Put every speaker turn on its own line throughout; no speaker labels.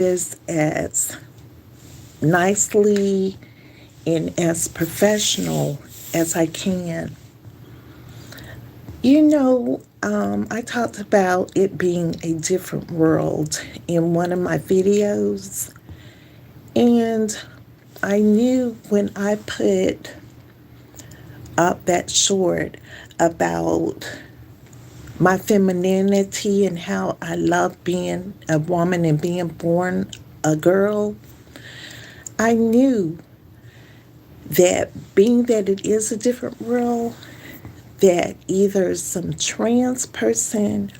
this as nicely and as professional as I can. I talked about it being a different world in one of my videos, and I knew when I put up that short about my femininity and how I love being a woman and being born a girl, I knew that being that it is a different world, that either some trans person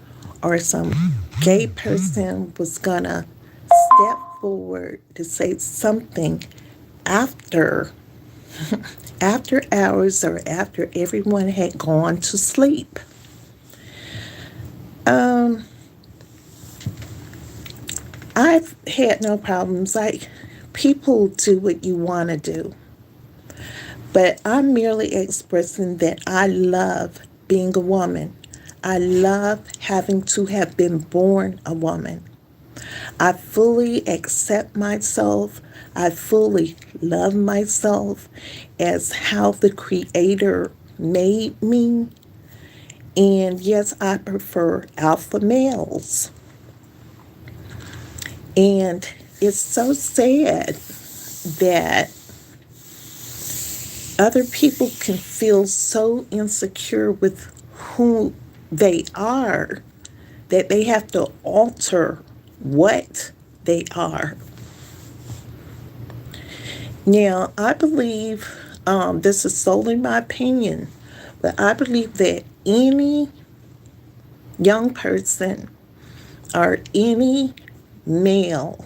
or some gay person was gonna step forward to say something after after hours or after everyone had gone to sleep. Um, I've had no problems. Like, people do what you want to do. But I'm merely expressing that I love being a woman. I love having to have been born a woman. I fully accept myself. I fully love myself as how the Creator made me. And yes, I prefer alpha males. And it's so sad that other people can feel so insecure with who they are that they have to alter what they are. Now, I believe, this is solely my opinion, but I believe that any young person or any male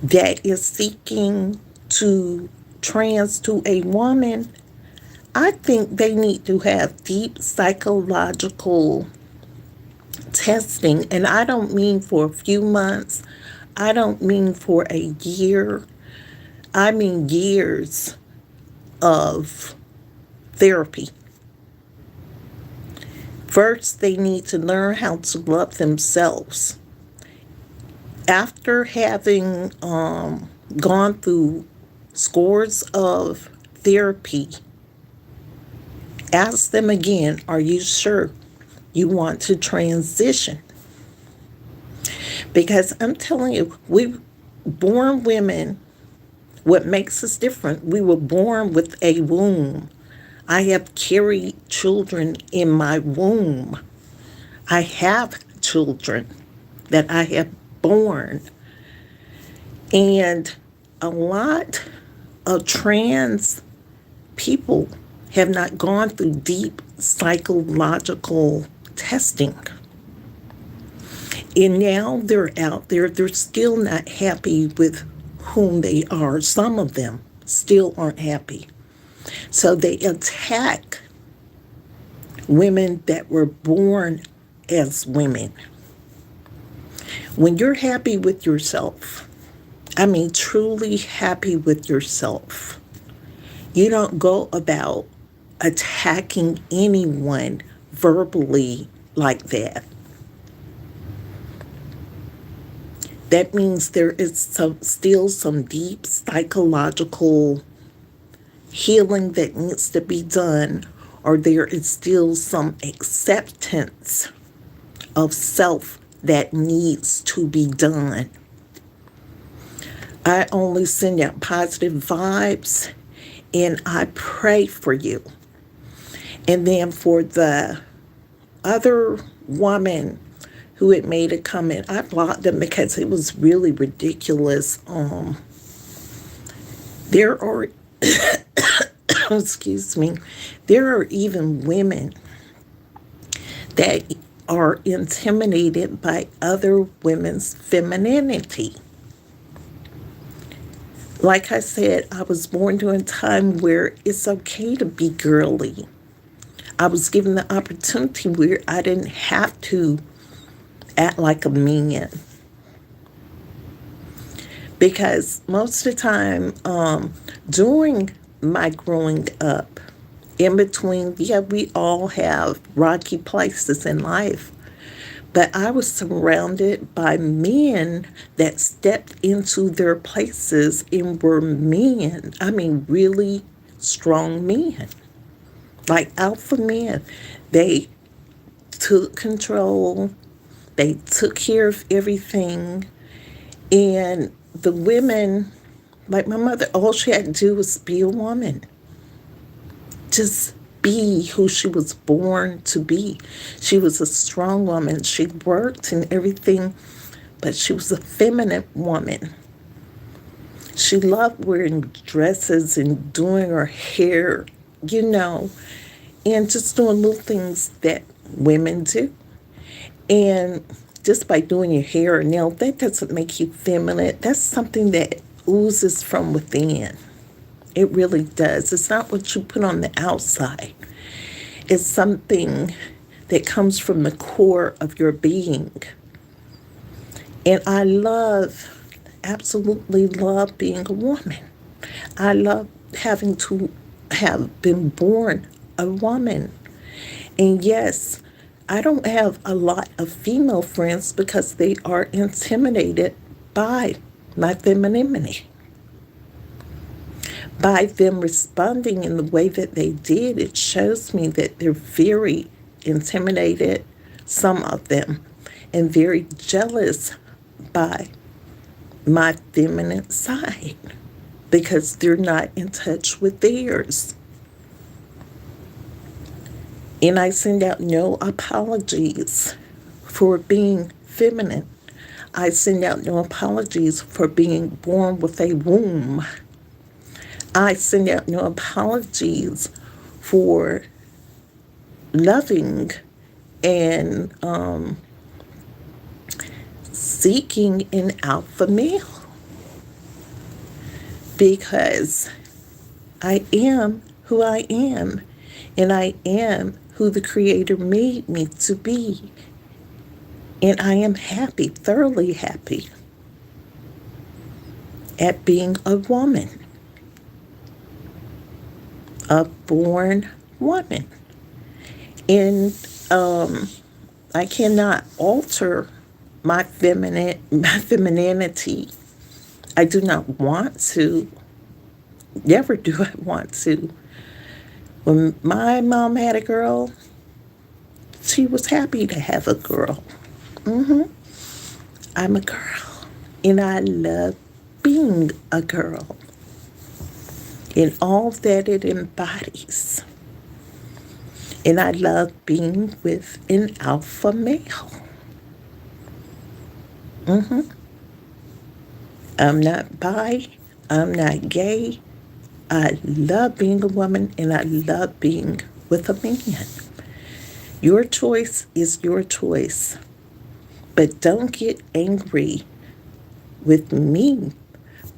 that is seeking to trans to a woman, I think they need to have deep psychological testing. And I don't mean for a few months, I don't mean for a year, I mean years of therapy. First, they need to learn how to love themselves. After having gone through scores of therapy, ask them again, are you sure you want to transition? Because I'm telling you, we born women, what makes us different, we were born with a womb. I have carried children in my womb. I have children that I have born. And a lot of trans people have not gone through deep psychological testing. And now they're out there, they're still not happy with whom they are. Some of them still aren't happy. So they attack women that were born as women. When you're happy with yourself, I mean truly happy with yourself, you don't go about attacking anyone verbally like that. That means there is still some deep psychological healing that needs to be done, or there is still some acceptance of self that needs to be done. I only send out positive vibes, and I pray for you. And then for the other woman who had made a comment, I blocked them because it was really ridiculous. There are, excuse me, there are even women that are intimidated by other women's femininity. Like I said, I was born during a time where it's okay to be girly. I was given the opportunity where I didn't have to act like a man. Because most of the time, during my growing up, in between, yeah, we all have rocky places in life. But I was surrounded by men that stepped into their places and were men. I mean, really strong men, like alpha men. They took control, they took care of everything. And the women, like my mother, all she had to do was be a woman. Just be who she was born to be. She was a strong woman. She worked and everything, but she was a feminine woman. She loved wearing dresses and doing her hair, you know, and just doing little things that women do. And just by doing your hair or nail, that doesn't make you feminine. That's something that oozes from within. It really does. It's not what you put on the outside. It's something that comes from the core of your being. And I absolutely love being a woman. I love having to have been born a woman. And yes, I don't have a lot of female friends because they are intimidated by my femininity. By them responding in the way that they did, it shows me that they're very intimidated, some of them, and very jealous by my feminine side because they're not in touch with theirs. And I send out no apologies for being feminine. I send out no apologies for being born with a womb. I send out no apologies for loving and seeking an alpha male because I am who I am, and I am who the Creator made me to be. And I am happy, thoroughly happy, at being a woman, a born woman. And I cannot alter my femininity. I do not want to. Never do I want to. When my mom had a girl, she was happy to have a girl. I'm a girl, and I love being a girl in all that it embodies. And I love being with an alpha male. I'm not bi, I'm not gay. I love being a woman, and I love being with a man. Your choice is your choice. But don't get angry with me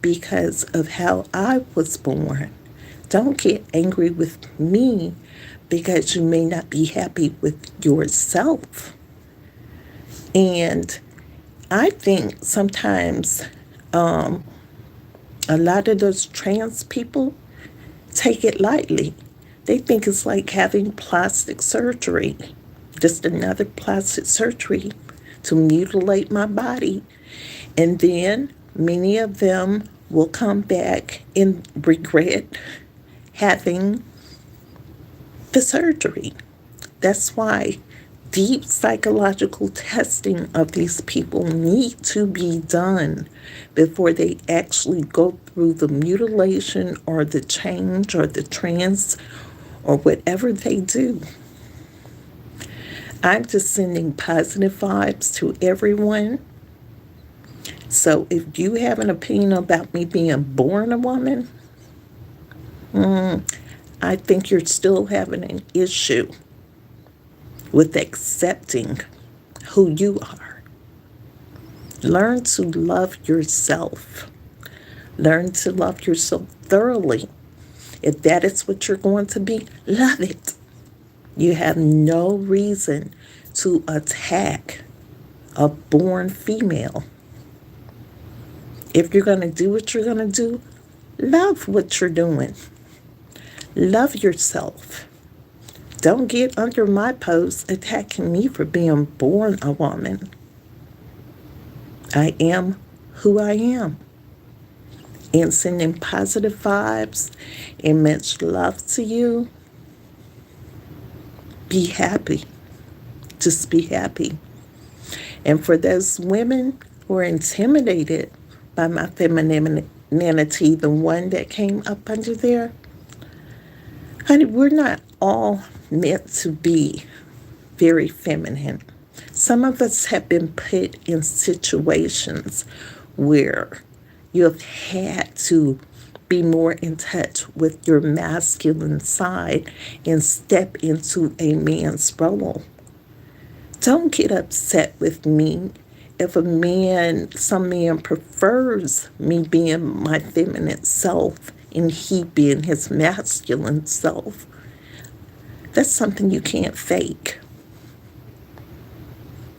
because of how I was born. Don't get angry with me because you may not be happy with yourself. And I think sometimes a lot of those trans people take it lightly. They think it's like having plastic surgery, just another plastic surgery to mutilate my body. And then many of them will come back and regret having the surgery. That's why deep psychological testing of these people need to be done before they actually go through the mutilation or the change or the trans or whatever they do. I'm just sending positive vibes to everyone. So if you have an opinion about me being born a woman, I think you're still having an issue with accepting who you are. Learn to love yourself. Learn to love yourself thoroughly. If that is what you're going to be, love it. You have no reason to attack a born female. If you're going to do what you're going to do, love what you're doing. Love yourself. Don't get under my post attacking me for being born a woman. I am who I am. And sending positive vibes and much love to you. Be happy. Just be happy. And for those women who are intimidated by my femininity, the one that came up under there, honey, we're not all meant to be very feminine. Some of us have been put in situations where you have had to be more in touch with your masculine side and step into a man's role. Don't get upset with me if some man prefers me being my feminine self and he being his masculine self. That's something you can't fake.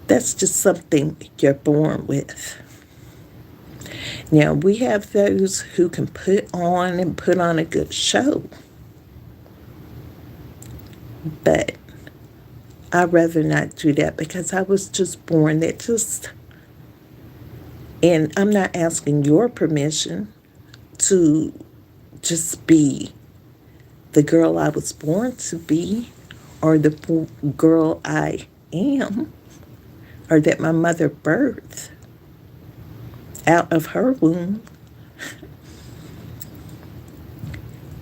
That's just something you're born with. Now, we have those who can put on a good show. But I'd rather not do that because I was just born that just, and I'm not asking your permission to just be the girl I was born to be or the girl I am or that my mother birthed out of her womb.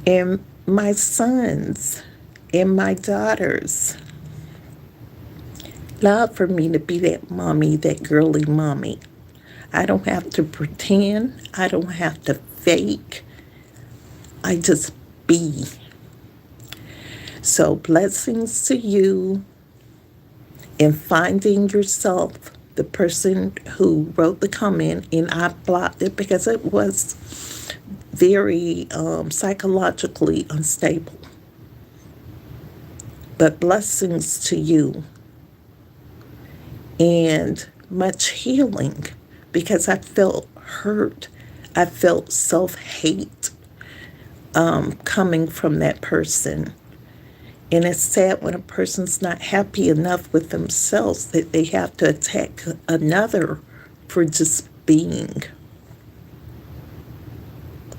And my sons and my daughters love for me to be that mommy, that girly mommy. I don't have to pretend. I don't have to fake. I just be. So blessings to you in finding yourself, the person who wrote the comment, and I blocked it because it was very psychologically unstable. But blessings to you and much healing because I felt hurt. I felt self-hate coming from that person. And it's sad when a person's not happy enough with themselves that they have to attack another for just being.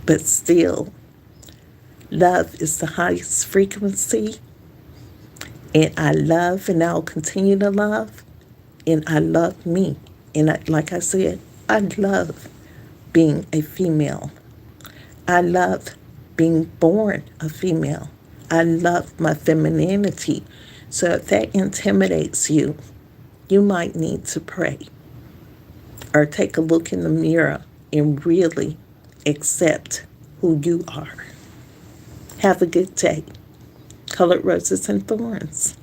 But still, love is the highest frequency. And I love and I'll continue to love. And I love me. And like I said, I love being a female. I love being born a female. I love my femininity. So if that intimidates you, you might need to pray or take a look in the mirror and really accept who you are. Have a good day. Colored Roses and Thorns.